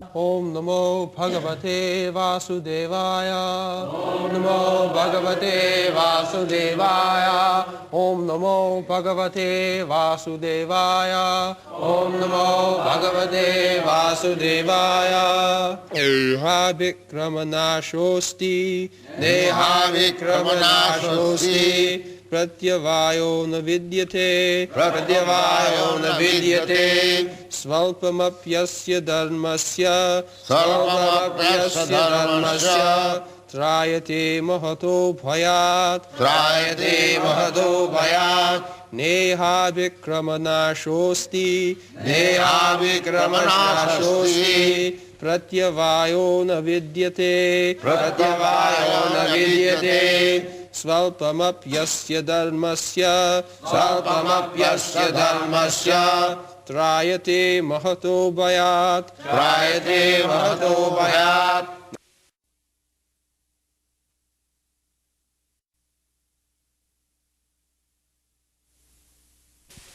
Om Namo Bhagavate Vasudevaya. Om Namo Bhagavate Vasudevaya. Om Namo Bhagavate Vasudevaya. Om Namo Bhagavate Vasudevaya. Neha Vikramanashosti. Neha Vikramanashosti. Pratyavayo na vidyate. Pratyavayo na vidyate. Svalpamapyasya dharmasya. Svalpamapyasya dharmasya. Trayate mahato bhayat. Trayate mahato bhayat. Neha vikramanashosti. Neha vikramanashosti. Pratyavayo na vidyate. Pratyavayo na vidyate. Svalpamapyasya dharmasya. Svalpamapyasya dharmasya. Trayate mahato bhayat. Trayate mahato bhayat.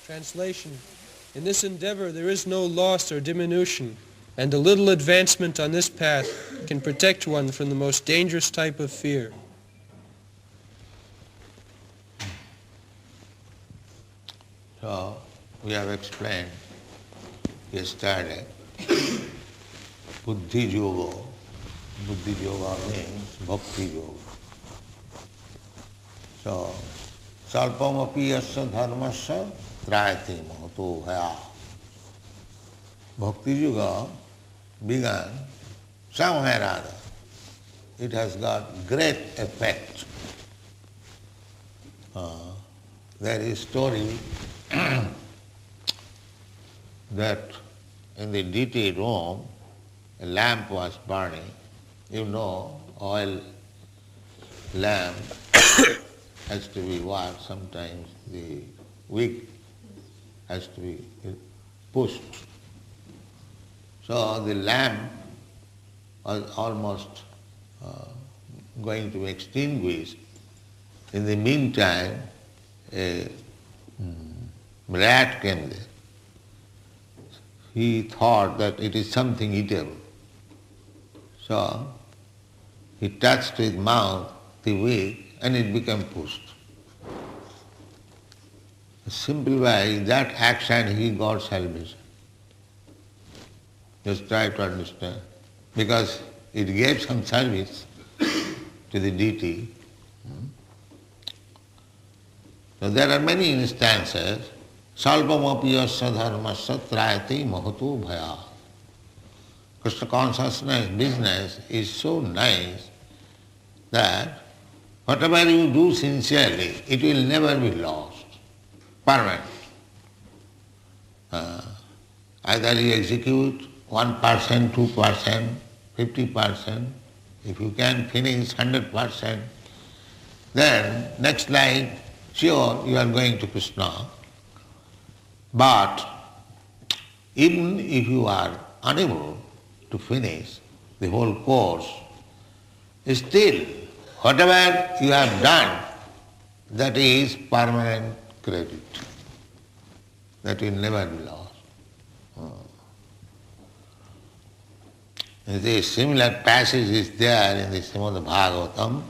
Translation. In this endeavor there is no loss or diminution, and a little advancement on this path can protect one from the most dangerous type of fear. So, we have explained yesterday, Buddhi Yoga. Buddhi Yoga means Bhakti Yoga. So, Salpamapi yasya dharmasya trayate mahato bhaya. Bhakti Yoga began somewhere or other. It has got great effect. There is story that in the deity room, a lamp was burning. You know, oil lamp has to be what? Sometimes the wick has to be pushed. So the lamp was almost going to be extinguished. In the meantime, a rat came there. He thought that it is something eatable. So he touched with mouth the wick and it became pushed. A simple way, that action he got salvation. Just try to understand. Because it gave some service to the deity. So there are many instances. Salpamapi yasya dharmasya trayate mahato bhaya. Krishna consciousness business is so nice that whatever you do sincerely, it will never be lost, permanent. Either you execute 1%, 2%, 50%, if you can finish 100%, then next life, sure, you are going to Krishna. But even if you are unable to finish the whole course, still, whatever you have done, that is permanent credit. That will never be lost. The similar passage is there in the Srimad Bhagavatam,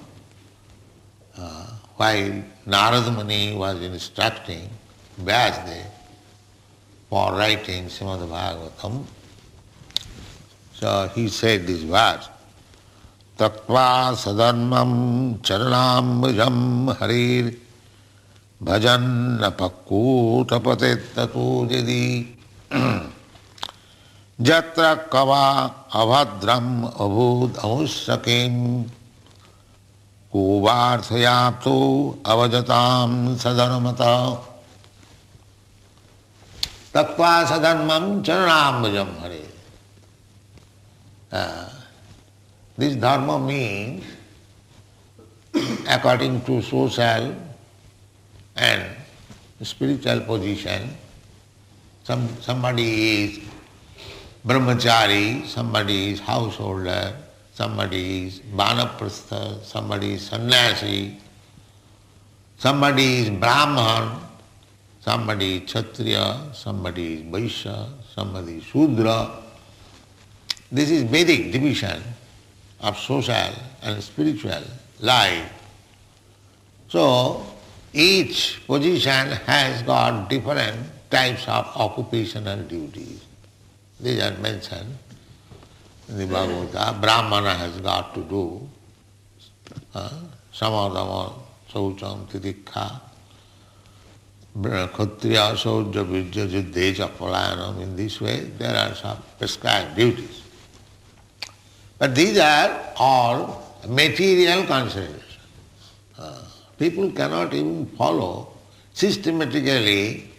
while Narada Muni was instructing Vyasadeva for writing Srimad Bhagavatam. So he said this verse, Tattva sadharmam charanambujam harir bhajan napakkuta tatu jadi jatra kava avadram abhud amusakim kuvarthayaptu avajatam sadharmata tattva sadharmam charanambujam harir. This dharma means, according to social and spiritual position, somebody is brahmachari, somebody is householder, somebody is vanaprastha, somebody is sannyasi, somebody is brahman, somebody is kshatriya, somebody is vaishya, somebody is shudra. This is Vedic division of social and spiritual life. So each position has got different types of occupational duties. These are mentioned in the Bhagavad. Brahmana has got to do samadhama, saucham, titikha, kshatriya, saudya, virya, juddheja, palayanam. In this way, there are some prescribed duties. But these are all material considerations. People cannot even follow systematically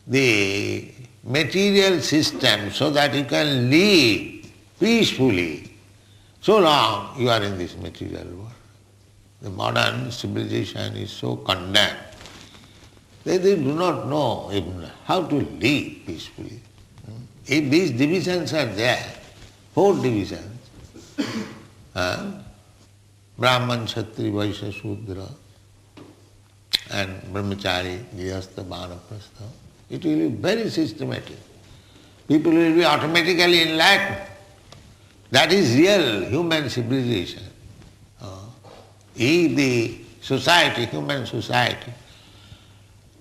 the material system so that you can live peacefully so long you are in this material world. The modern civilization is so condemned. They do not know even how to live peacefully. If these divisions are there, 4 divisions, Brahman, Kshatriya, Vaishya, Shudra, and Brahmachari, Grihastha, Vanaprastha, it will be very systematic. People will be automatically enlightened. That is real human civilization. If the society, human society,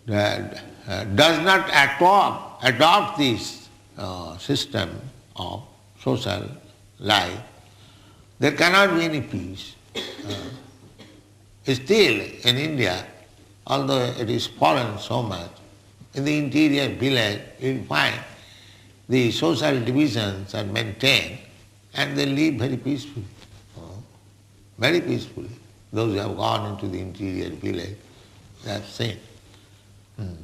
does not adopt this system of social life, there cannot be any peace. Still, in India, although it is fallen so much, in the interior village you will find the social divisions are maintained and they live very peacefully. Very peacefully. Those who have gone into the interior village, they have seen. And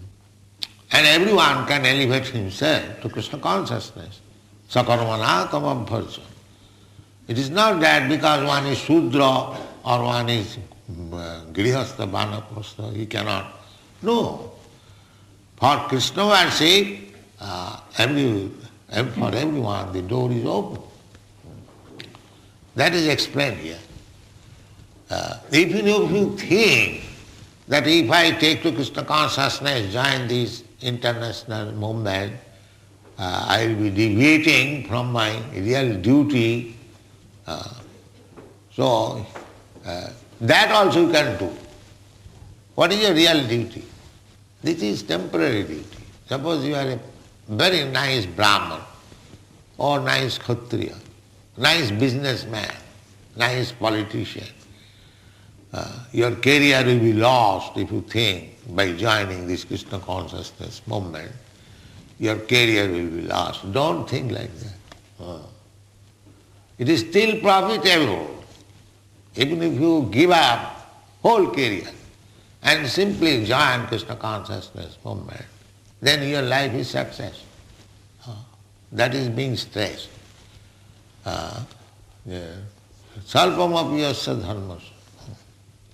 everyone can elevate himself to Krishna consciousness. Sakarmana tamabharja. It is not that because one is Shudra or one is Grihastha, Vanaprastha, he cannot. No. For Krishna worship, for everyone the door is open. That is explained here. Even if you think that if I take to Krishna consciousness, join this international movement, I will be deviating from my real duty. So that also you can do. What is your real duty? This is temporary duty. Suppose you are a very nice Brahman or nice Kshatriya, nice businessman, nice politician. Your career will be lost if you think by joining this Krishna consciousness movement, your career will be lost. Don't think like that. It is still profitable. Even if you give up whole career and simply join Krishna consciousness movement, then your life is success. That is being stressed. Salpamapi yasya dharmas.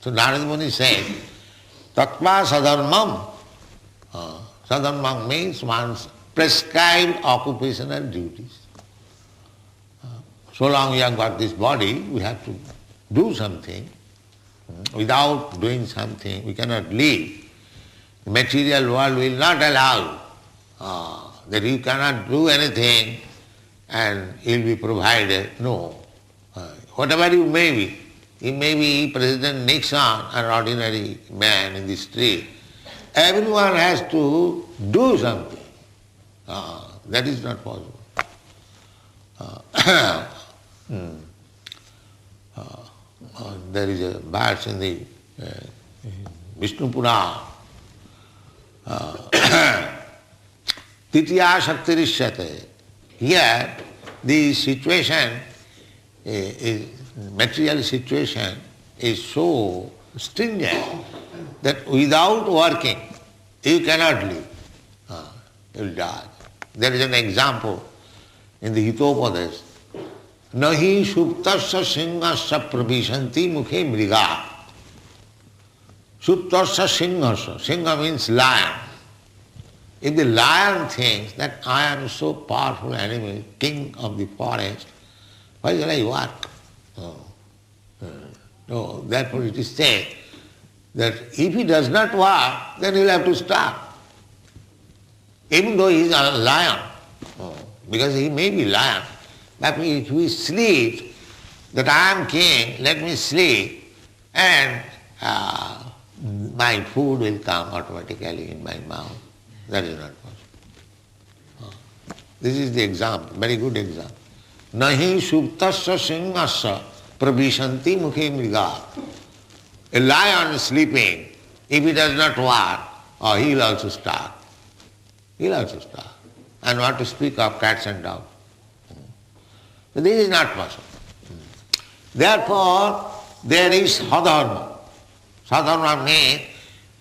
So Narada Muni said, Tattva sadharmam. Sadharmam means one's prescribed occupational duties. So long we have got this body, we have to do something. Without doing something, we cannot live. The material world will not allow that you cannot do anything and you'll be provided. No. Whatever you may be, you may be President Nixon, an ordinary man in the street. Everyone has to do something. That is not possible. There is a verse in the Vishnu Purana. Titiya shaktirishyate. Here the situation, material situation is so stringent that without working you cannot live. You will die. There is an example in the Hitopadesh. Nahi suptasya singhasya pravishanti mukhe mriga. Suptasya singhasya. Singha means lion. If the lion thinks that I am so powerful animal, king of the forest, why shall I work? No. Therefore it is said that if he does not work, then he will have to starve. Even though he is a lion, because he may be lion, But if we sleep, that I am king, let me sleep, and my food will come automatically in my mouth. That is not possible. This is the example, very good example. Nahi suptasya singhasya pravishanti mukhe mrigat. A lion sleeping, if he does not work, he will also starve. He will also starve. And what to speak of cats and dogs. So this is not possible. Therefore, there is sadharma. Sadharma means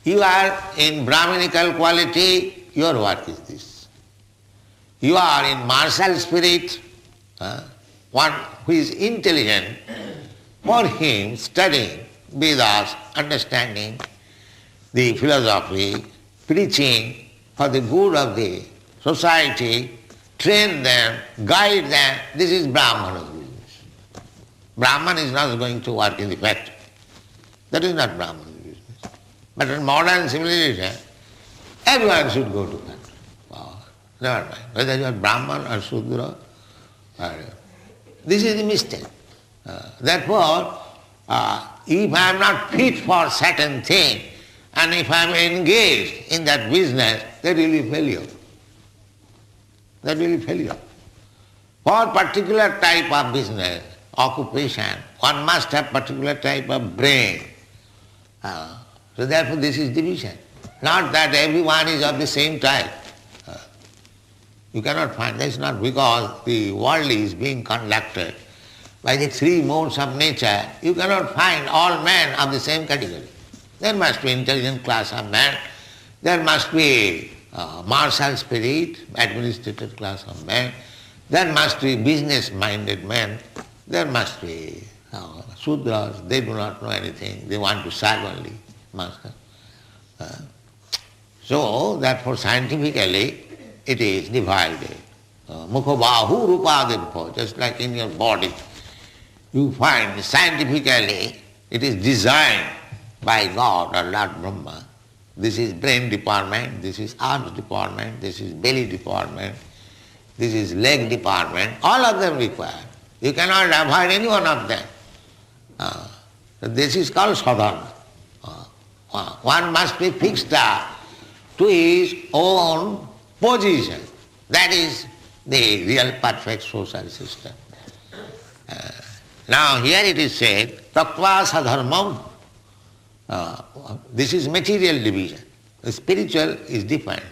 you are in Brahminical quality, your work is this. You are in martial spirit, one who is intelligent, for him studying Vedas, understanding the philosophy, preaching for the good of the society, train them, guide them, this is Brahmana's business. Brahman is not going to work in the factory. That is not Brahmana's business. But in modern civilization, everyone should go to factory. Never mind. Whether you are Brahman or Shudra, this is the mistake. Therefore, if I am not fit for certain thing, and if I am engaged in that business, that will be failure. That will be failure. For particular type of business, occupation, one must have particular type of brain. So therefore this is division. Not that everyone is of the same type. You cannot find, that is not because the world is being conducted by the three modes of nature, you cannot find all men of the same category. There must be intelligent class of men, there must be martial spirit, administrative class of men, there must be business-minded men, there must be Sudras, they do not know anything, they want to serve only master. So, therefore scientifically it is divided. Mukha bahu rupadirpa, just like in your body. You find scientifically it is designed by God or Lord Brahma. This is brain department, this is arms department, this is belly department, this is leg department, all of them required. You cannot avoid any one of them. This is called sadhana. One must be fixed to his own position. That is the real perfect social system. Now here it is said, tattva sadharmam. This is material division. The spiritual is different.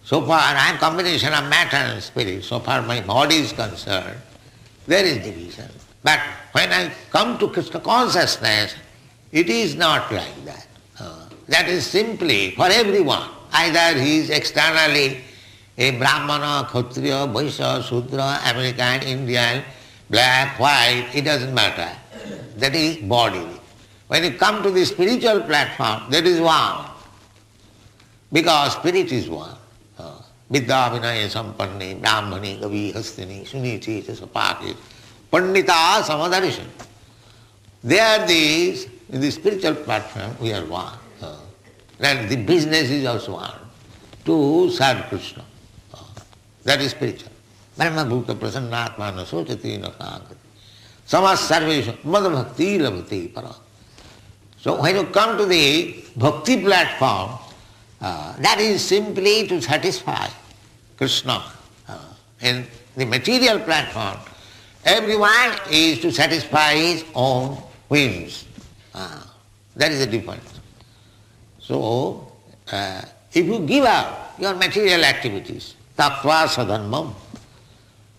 So far I am combination of matter and spirit. So far my body is concerned, there is division. But when I come to Krishna consciousnness, it is not like that. That is simply for everyone. Either he is externally a Brahmana, Kshatriya, Vaishya, Shudra, American, Indian, black, white, it doesn't matter. That is bodily. When you come to the spiritual platform, that is one. Because spirit is one. Vidya vinaya sampanni, brahmani, gavi, hastini, suniti, sapaki, pandita, samadarishan. They are these, in the spiritual platform, we are one. And the business is also one. To serve Krishna. That is spiritual. Brahma bhuta prasannatma na sochati na kankati. Samas sarvesha mada bhakti labhati para. So when you come to the bhakti platform, that is simply to satisfy Krishna. In the material platform, everyone is to satisfy his own whims. That is the difference. So, if you give up your material activities, tattva sadharmam,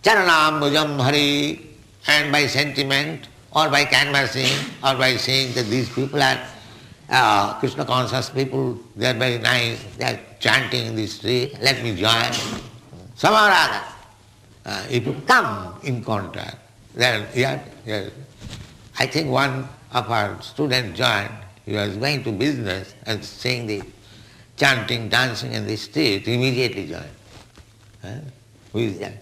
charanam bhujam hari, and by sentiment, or by canvassing, or by saying that these people are Krishna conscious people, they are very nice, they are chanting in the street, let me join. Somehow or other, if you come in contact, then I think one of our students joined, he was going to business and seeing the chanting, dancing in the street, he immediately joined. Who is that?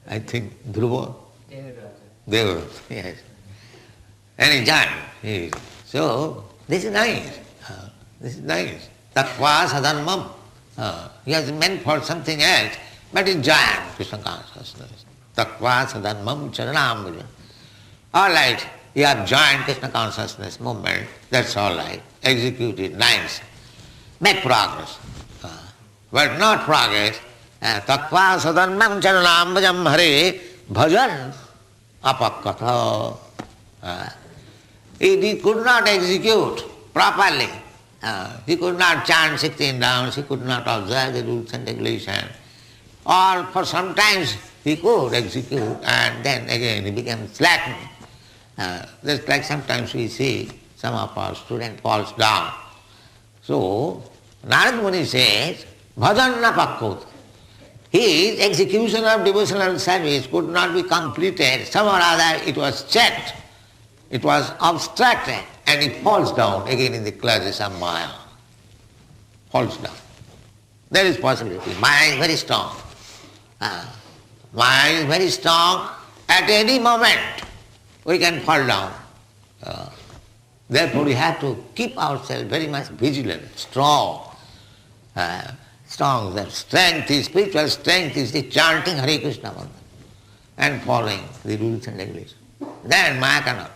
I think Dhruva. Devaraja, yes. And he joined. So, this is nice. This is nice. Tattva sadharmam. He has meant for something else, but it's giant Krishna consciousness. Takva sadhanmam charanambuja. All right, you have joined Krishna consciousness movement, that's all right. Execute it, nice. Make progress. But not progress. Takva sadhanmam charanambujam hare bhajan apakatha. He could not execute properly. He could not chant 16 rounds, he could not observe the rules and regulations. Or for some times he could execute and then again he became slackened. Just like sometimes we see some of our students falls down. So Narad Muni says, bhajan napakkot. His execution of devotional service could not be completed. Somehow or other it was checked, it was obstructed, and he falls down again in the clutches of Maya. Falls down. There is possibility. Maya is very strong. Maya is very strong. At any moment we can fall down. Therefore we have to keep ourselves very much vigilant, strong. Strong. The strength is, spiritual strength is the chanting Hare Krishna mantra and following the rules and regulations. Then Maya cannot.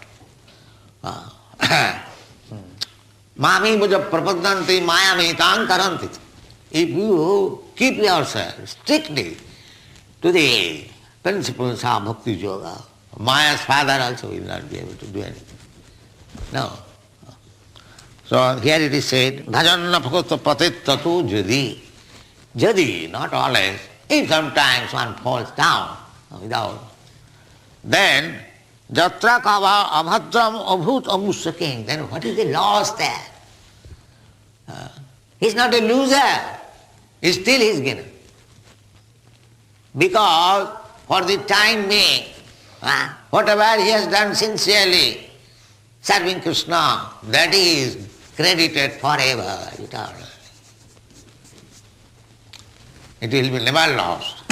Mami bhaja prapadanti mayamitam karanti. If you keep yourself strictly to the principles of bhakti yoga, Maya's father also will not be able to do anything. No. So here it is said, bhajan napakota patit tatu jadi. Jadi, not always. If sometimes one falls down without, then jatra kava abhadram abhut amusaking, then what is the loss there? He's not a loser. Still he's winner. Because for the time being, whatever he has done sincerely, serving Krishna, that is credited forever, eternally. It will be never lost.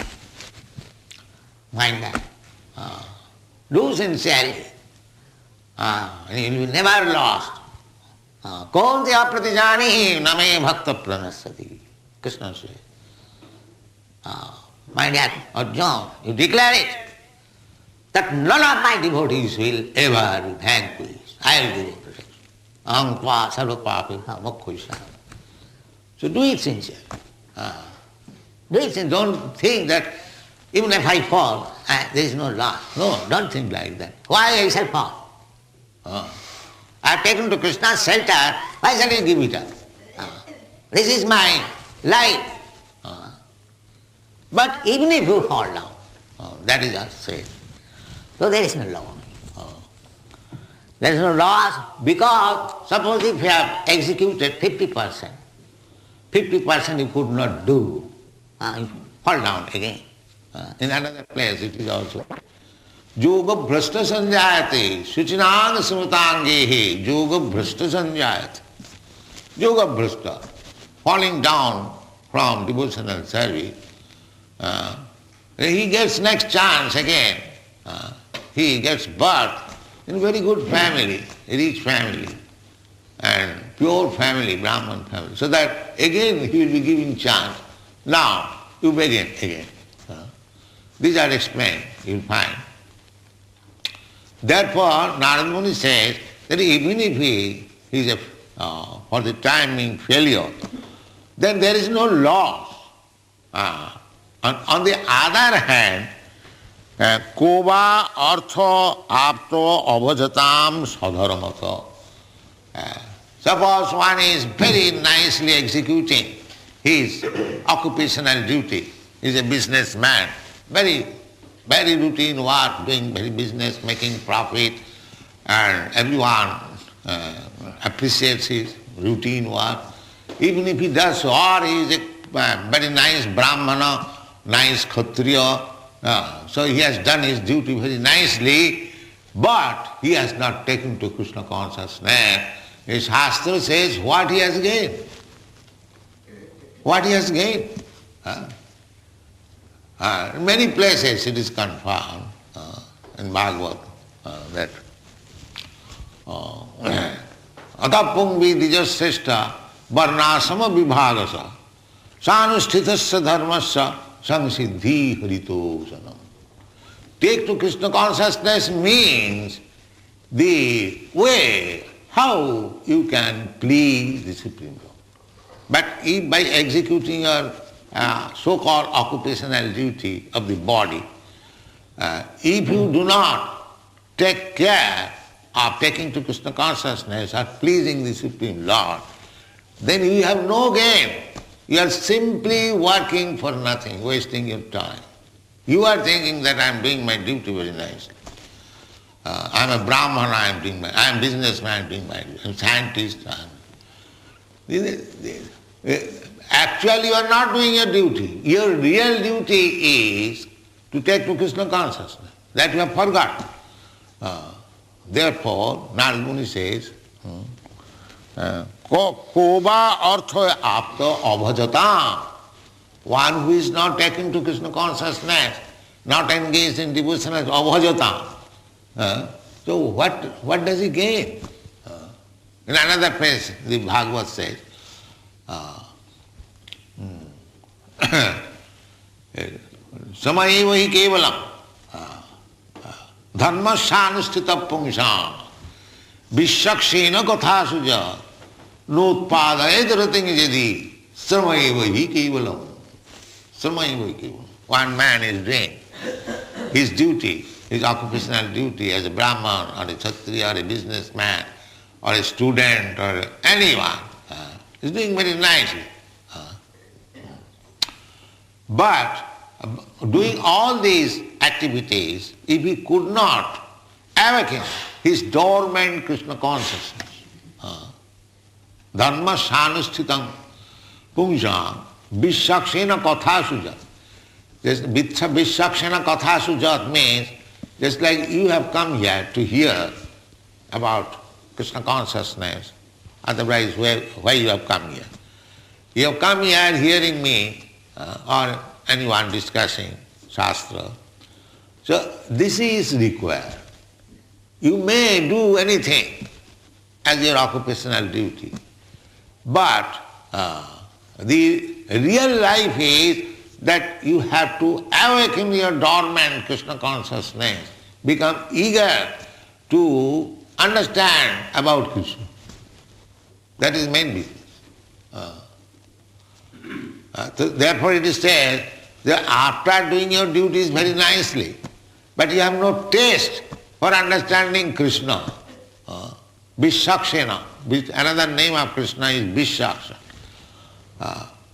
Mind that. Do sincerely. It will be never lost. Konti apratijani name bhakta pranasati. Krishna says. Mind that, Arjuna, you declare it, that none of my devotees will ever be vanquished. I will give you protection. Aham tva sarva papiha mokkhoisam. So do it sincerely. Do it sincerely. Don't think that even if I fall, there is no loss. No, don't think like that. Why I shall fall? I have taken to Krishna's shelter, why shall I give it up? This is my life. But even if you fall down, that is just said. So there is no loss. There is no loss because suppose if you have executed 50%, 50% you could not do, you fall down again. In another place it is also. Yoga bhrashta sanjayate, suchinang smrutangehe, yoga bhrashta sanjayate. Yoga bhrashta, falling down from devotional service, he gets next chance again. He gets birth in very good family, rich family, and pure family, Brahman family. So that again he will be giving chance. Now you begin again. These are explained, you will find. Therefore, Narad Muni says that even if he is for the time being failure, then there is no loss. On the other hand, koba artha apto abhajatam sadharamata. Suppose one is very nicely executing his occupational duty. He is a businessman, very routine work, doing very business, making profit, and everyone appreciates his routine work. Even if he does so, or he is a very nice Brahmana, nice Kshatriya, so he has done his duty very nicely, but he has not taken to Krishna consciousness. His Shastra says what he has gained. What he has gained. In many places it is confirmed in Bhagavad that atapungvi dijasreshta varnasama vibhagasa sanusthithasya dharmasya samsiddhi haritosanam. Take to Krishna consciousness means the way how you can please the Supreme Lord. But if by executing your so-called occupational duty of the body, if you do not take care of taking to Krishna consciousness or pleasing the Supreme Lord, then you have no gain. You are simply working for nothing, wasting your time. You are thinking that I am doing my duty very nicely. I am a Brahmana, I am businessman, I am scientist. Actually you are not doing your duty. Your real duty is to take to Krishna consciousness. That you have forgotten. Therefore, Narad Muni says, Koba artha apta abhajata. One who is not taken to Krishna consciousness, not engaged in devotional abhajata. So what does he gain? In another place, the Bhagavad says, Samayeva hi kevalam dharmasyanusthita pungsam vishakshena katha suja notpadayed rating jadi samayeva hi kevalam. Samayeva hi kevalam. One man is doing his duty, his occupational duty as a Brahman or a Kshatriya or a businessman or a student or anyone. He's doing very nicely. But doing all these activities, if he could not awaken his dormant Krishna consciousness, dharma sanusthitam pungsam vishakshena katha sujat. Vishakshena katha sujat means just like you have come here to hear about Krishna consciousness, otherwise why you have come here? You have come here hearing me or anyone discussing Shastra. So this is required. You may do anything as your occupational duty, but the real life is that you have to awaken your dormant Krishna consciousness, become eager to understand about Krishna. That is main business. Therefore it is said that after doing your duties very nicely, but you have no taste for understanding Krishna, Vishakshena, another name of Krishna is Vishakshena.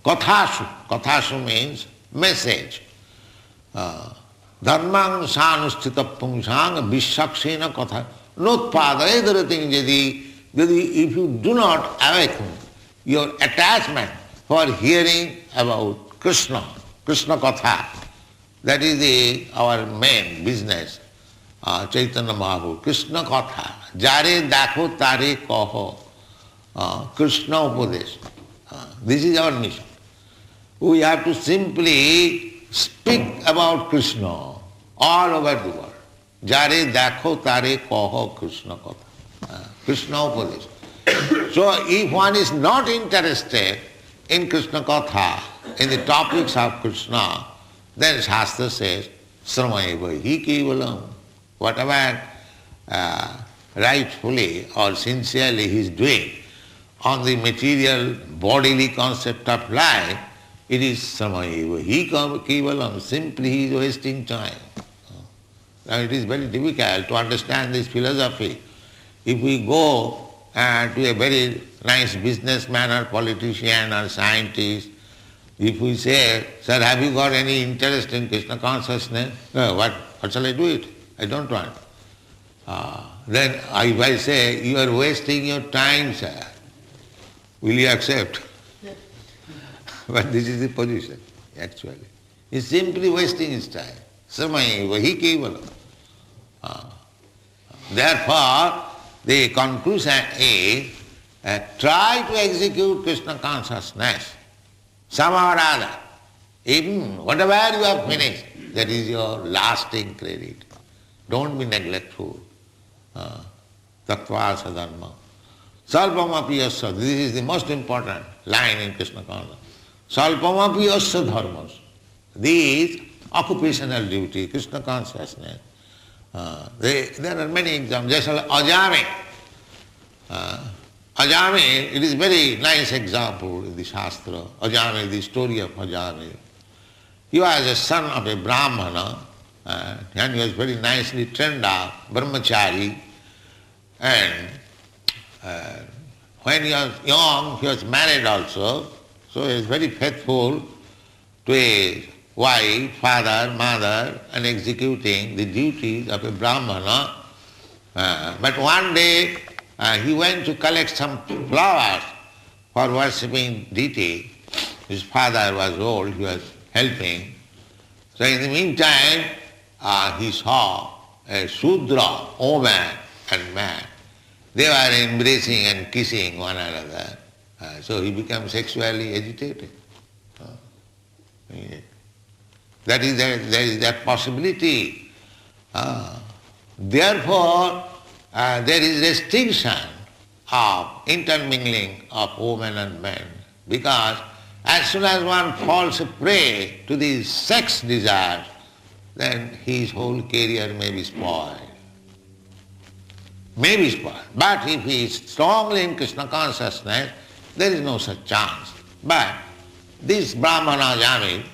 Kathashu, Kathashu means message. Dharmang sanusthita pungsang Vishakshena katha notpadayadarating jadi. If you do not awaken your attachment for hearing about Krishna, Krishna Katha, that is our main business. Chaitanya Mahaprabhu, Krishna Katha, jare dakho tare kaho, Krishna Upadesh. This is our mission. We have to simply speak about Krishna all over the world. Jare dakho tare kaho Krishna Katha. Krishna Upadesh. So if one is not interested in Krishna Katha, in the topics of Krishna, then Shastra says, Sramayeva hi kevalam. Whatever rightfully or sincerely he is doing on the material bodily concept of life, it is Sramayeva hi kevalam. Simply he is wasting time. Now it is very difficult to understand this philosophy. If we go to a very nice businessman or politician or scientist, if we say, sir, have you got any interest in Krishna consciousness? No, what shall I do it? I don't want. Then if I say, you are wasting your time, sir, will you accept? But this is the position, actually. He is simply wasting his time. Samayeva hi kevalam. Therefore, the conclusion is, try to execute Krishna consciousness somehow or other. Even whatever you have finished, that is your lasting credit. Don't be neglectful. Tattva sadharma. Salpamapi yasya. This is the most important line in Krishna consciousness. Salpamapi yasya dharmas. these occupational duty, Krishna consciousness. There are many examples. Just like Ajami. Ajami, it is a very nice example in the Shastra. Ajami, the story of Ajami. He was a son of a Brahmana, and he was very nicely trained up, brahmachari, and when he was young, he was married also, so he was very faithful to his wife, father, mother, and executing the duties of a Brahmana. But one day he went to collect some flowers for worshipping deity. His father was old, he was helping. So in the meantime, he saw a Shudra, woman and man. They were embracing and kissing one another. So he became sexually agitated. There is that possibility. Therefore, there is restriction of intermingling of women and men, because as soon as one falls a prey to these sex desires, then his whole career may be spoiled. May be spoiled. But if he is strongly in Krishna consciousness, there is no such chance. But this Brahmana Jami,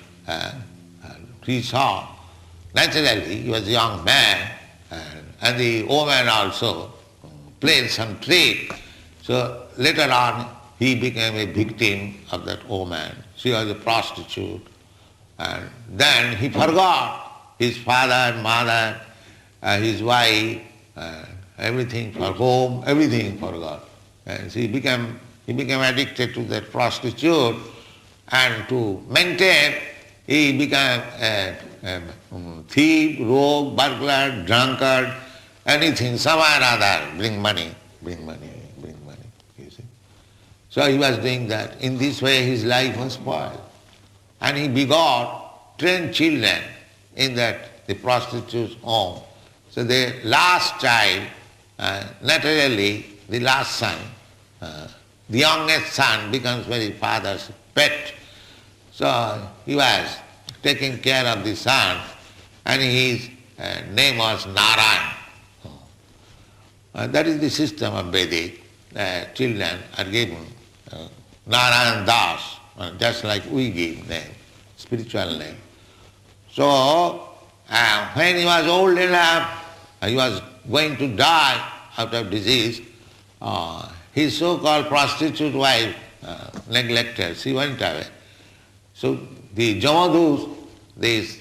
he saw, naturally he was a young man, and the woman also played some trick. So later on he became a victim of that woman. She was a prostitute. And then he forgot his father, mother, his wife, everything for home, everything he forgot. And so he became addicted to that prostitute, and to maintain, he became a thief, rogue, burglar, drunkard, anything, somewhere or other, bring money, you see. So he was doing that. In this way his life was spoiled. And he begot 10 children in that, the prostitute's home. So the last child, naturally the last son, the youngest son becomes very father's pet. So he was taking care of the son, and his name was Narayan. That is the system of Vedic. Children are given Narayan Das, just like we give name, spiritual name. So when he was old enough, he was going to die out of disease, his so-called prostitute wife neglected, she went away. So the Jamadus, these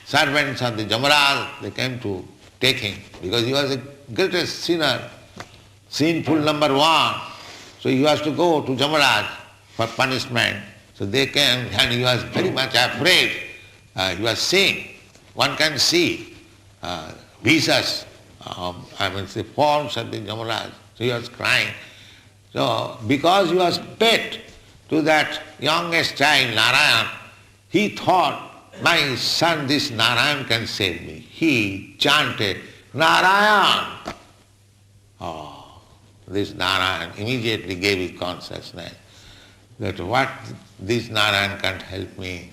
servants of the Jamaraj, they came to take him, because he was the greatest sinner, sinful number one. So he was to go to Jamaraj for punishment. So they came, and he was very much afraid. He was seeing, one can see visas, the forms of the Jamaraj. So he was crying. So because he was pet to that youngest child, Narayan, he thought, my son, this Narayan can save me. He chanted, Narayan! Oh, this Narayan immediately gave his consciousness that what this Narayan can't help me.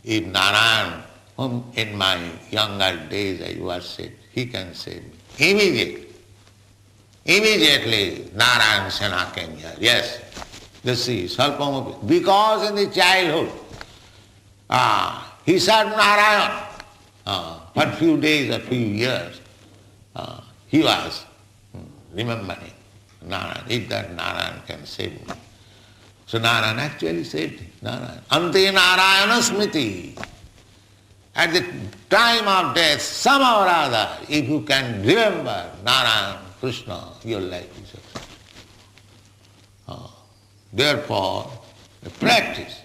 If Narayan, whom in my younger days I worshipped, he can save me. Immediately Narayan Sena came here. Yes, just see, Salpamapi. Because in the childhood, he said Narayan. For a few days or few years, he was remembering Narayan, if that Narayan can save me. So Narayan actually saved him. Narayan. Ante Narayana Smriti. At the time of death, somehow or other, if you can remember Narayan, Krishna, your life is okay. Therefore, practice.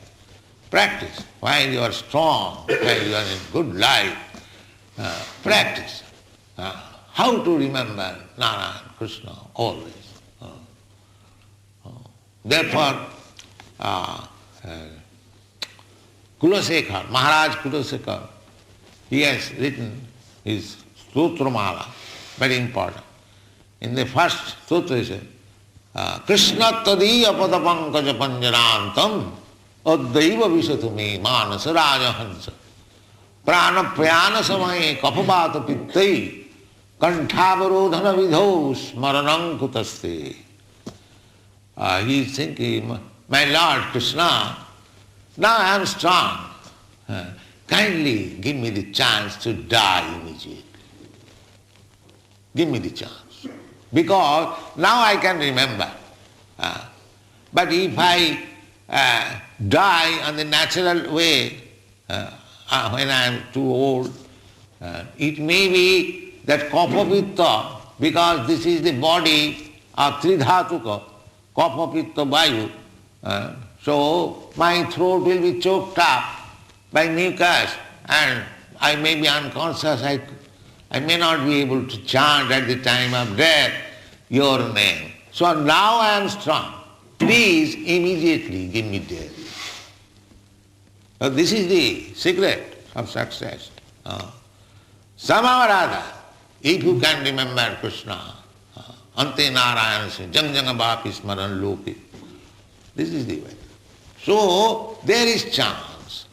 While you are strong, while you are in good life, practice. How to remember Narayan, Krishna, always. Therefore, Kulasekhar, Maharaj Kulasekhar, he has written his Sutramala, very important. In the first sutra he said, Krishna tadiya padapankaja panjanantam Addaiva visatu me manasa raja hansa. Prana prayana samaye kapapata pittai kantavarodhana vidho smaranam kutaste. He is thinking, my Lord Krishna, now I am strong. Kindly give me the chance to die immediately. Give me the chance. Because now I can remember. But if I die on the natural way, when I am too old, it may be that kapapitta, because this is the body of tridhatuka, kapapitta vayu, so my throat will be choked up by mucus and I may be unconscious, I may not be able to chant at the time of death your name. So now I am strong. Please immediately give me death. So this is the secret of success. Somehow or other, if you can remember Krishna, ante narayana se jang jang vapi smaran loki. This is the way. So there is chance.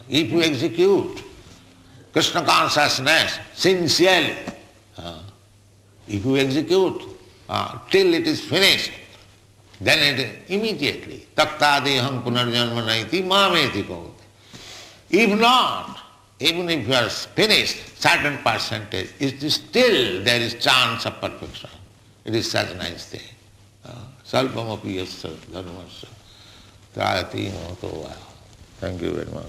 If you execute Krishna consciousness sincerely, if you execute till it is finished, then it immediately taktadeham punarjanma naiti mameti kovati. If not, even if you are finished, certain percentage, it is still there is chance of perfection. It is such a nice thing. Salpamapi yasya dharmasya trayati mato vaya. Thank you very much.